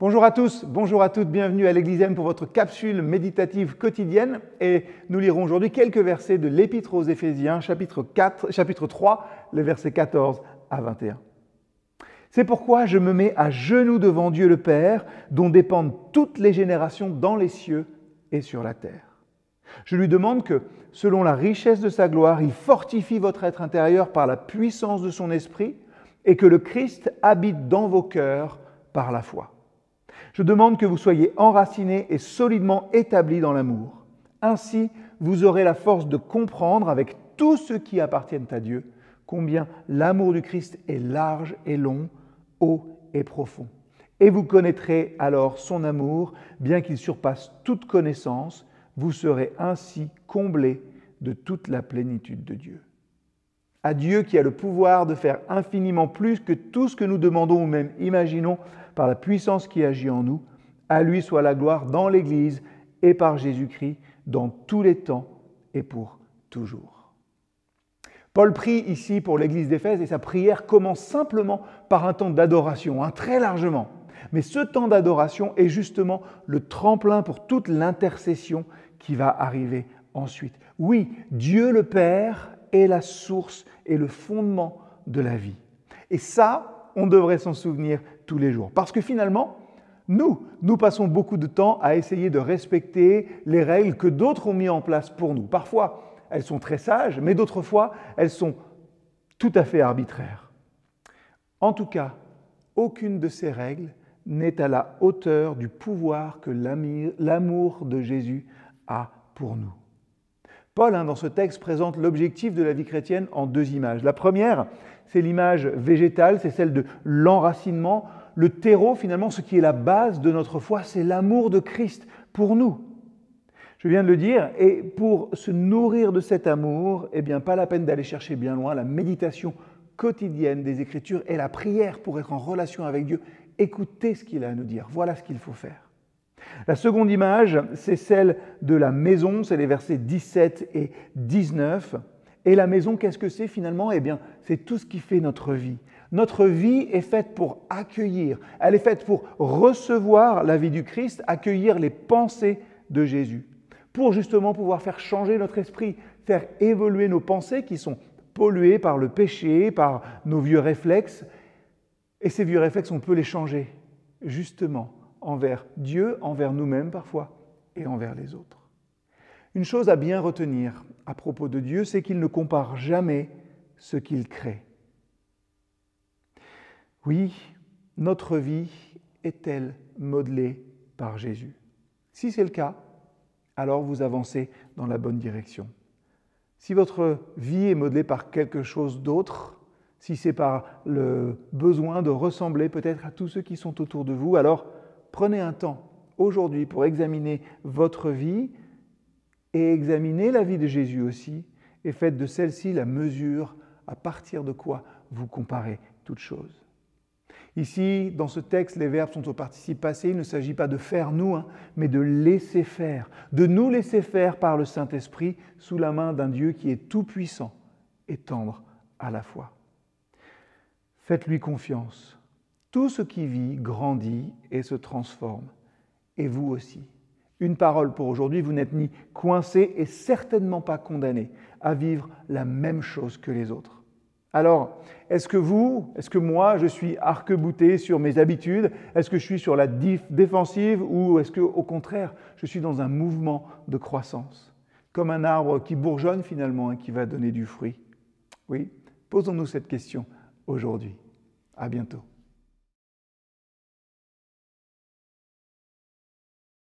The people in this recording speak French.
Bonjour à tous, bonjour à toutes, bienvenue à l'Église M pour votre capsule méditative quotidienne. Et nous lirons aujourd'hui quelques versets de l'Épître aux Éphésiens, chapitre 3, les versets 14 à 21. C'est pourquoi je me mets à genoux devant Dieu le Père, dont dépendent toutes les générations dans les cieux et sur la terre. Je lui demande que, selon la richesse de sa gloire, il fortifie votre être intérieur par la puissance de son esprit et que le Christ habite dans vos cœurs par la foi. Je demande que vous soyez enracinés et solidement établis dans l'amour. Ainsi, vous aurez la force de comprendre avec tous ceux qui appartiennent à Dieu combien l'amour du Christ est large et long, haut et profond. Et vous connaîtrez alors son amour, bien qu'il surpasse toute connaissance. Vous serez ainsi comblés de toute la plénitude de Dieu. À Dieu qui a le pouvoir de faire infiniment plus que tout ce que nous demandons ou même imaginons par la puissance qui agit en nous, à lui soit la gloire dans l'Église et par Jésus-Christ dans tous les temps et pour toujours. Paul prie ici pour l'Église d'Éphèse et sa prière commence simplement par un temps d'adoration, très largement. Mais ce temps d'adoration est justement le tremplin pour toute l'intercession qui va arriver ensuite. Oui, Dieu le Père est la source et le fondement de la vie. Et ça, on devrait s'en souvenir tous les jours. Parce que finalement, nous passons beaucoup de temps à essayer de respecter les règles que d'autres ont mises en place pour nous. Parfois, elles sont très sages, mais d'autres fois, elles sont tout à fait arbitraires. En tout cas, aucune de ces règles n'est à la hauteur du pouvoir que l'amour de Jésus a pour nous. Paul, dans ce texte, présente l'objectif de la vie chrétienne en deux images. La première, c'est l'image végétale, c'est celle de l'enracinement. Le terreau, finalement, ce qui est la base de notre foi, c'est l'amour de Christ pour nous. Je viens de le dire, et pour se nourrir de cet amour, pas la peine d'aller chercher bien loin. La méditation quotidienne des Écritures et la prière pour être en relation avec Dieu. Écoutez ce qu'il a à nous dire. Voilà ce qu'il faut faire. La seconde image, c'est celle de la maison, c'est les versets 17 et 19. Et la maison, qu'est-ce que c'est finalement ? C'est tout ce qui fait notre vie. Notre vie est faite pour accueillir, elle est faite pour recevoir la vie du Christ, accueillir les pensées de Jésus, pour justement pouvoir faire changer notre esprit, faire évoluer nos pensées qui sont polluées par le péché, par nos vieux réflexes. Et ces vieux réflexes, on peut les changer, justement, envers Dieu, envers nous-mêmes parfois, et envers les autres. Une chose à bien retenir à propos de Dieu, c'est qu'il ne compare jamais ce qu'il crée. Oui, notre vie est-elle modelée par Jésus ? Si c'est le cas, alors vous avancez dans la bonne direction. Si votre vie est modelée par quelque chose d'autre, si c'est par le besoin de ressembler peut-être à tous ceux qui sont autour de vous, alors prenez un temps aujourd'hui pour examiner votre vie et examiner la vie de Jésus aussi, et faites de celle-ci la mesure à partir de quoi vous comparez toutes choses. Ici, dans ce texte, les verbes sont au participe passé. Il ne s'agit pas de faire nous, mais de laisser faire, de nous laisser faire par le Saint-Esprit sous la main d'un Dieu qui est tout-puissant et tendre à la fois. Faites-lui confiance. Tout ce qui vit grandit et se transforme. Et vous aussi. Une parole pour aujourd'hui, vous n'êtes ni coincé et certainement pas condamné à vivre la même chose que les autres. Alors, est-ce que moi, je suis arc-bouté sur mes habitudes ? Est-ce que je suis sur la défensive ou est-ce qu'au contraire, je suis dans un mouvement de croissance ? Comme un arbre qui bourgeonne finalement, qui va donner du fruit. Oui, posons-nous cette question aujourd'hui. À bientôt.